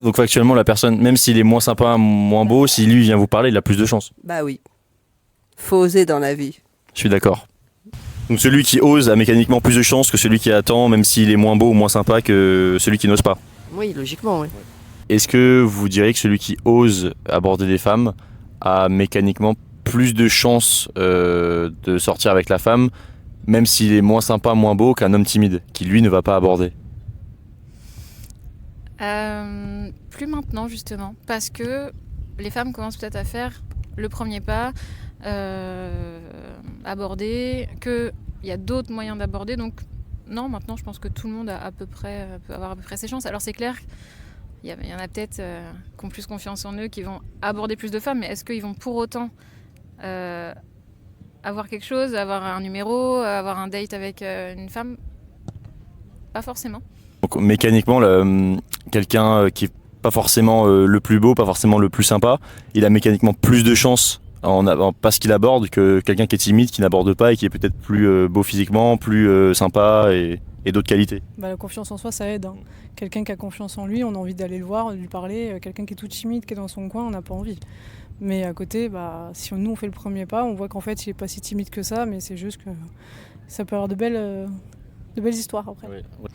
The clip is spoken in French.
Donc factuellement, la personne, même s'il est moins sympa, moins beau, si lui vient vous parler, il a plus de chance. Bah oui, faut oser dans la vie. Je suis d'accord. Donc celui qui ose a mécaniquement plus de chance que celui qui attend, même s'il est moins beau ou moins sympa que celui qui n'ose pas. Oui, logiquement, oui. Est-ce que vous diriez que celui qui ose aborder des femmes a mécaniquement plus de chances de sortir avec la femme, même s'il est moins sympa, moins beau qu'un homme timide, qui lui ne va pas aborder? Plus maintenant justement, parce que les femmes commencent peut-être à faire le premier pas, aborder, qu'il y a d'autres moyens d'aborder. Donc non, maintenant je pense que tout le monde a à peu près, peut avoir à peu près ses chances. Alors c'est clair, il y en a peut-être qui ont plus confiance en eux, qui vont aborder plus de femmes, mais est-ce qu'ils vont pour autant avoir quelque chose, avoir un numéro, avoir un date avec une femme? Pas forcément. Donc mécaniquement, quelqu'un qui est pas forcément le plus beau, pas forcément le plus sympa, il a mécaniquement plus de chances parce qu'il aborde que quelqu'un qui est timide, qui n'aborde pas et qui est peut-être plus beau physiquement, plus sympa et d'autres qualités. La confiance en soi, ça aide. Quelqu'un qui a confiance en lui, on a envie d'aller le voir, de lui parler. Quelqu'un qui est tout timide, qui est dans son coin, on n'a pas envie. Mais à côté, si nous on fait le premier pas, on voit qu'en fait il est pas si timide que ça, mais c'est juste que ça peut avoir de belles histoires après. Oui.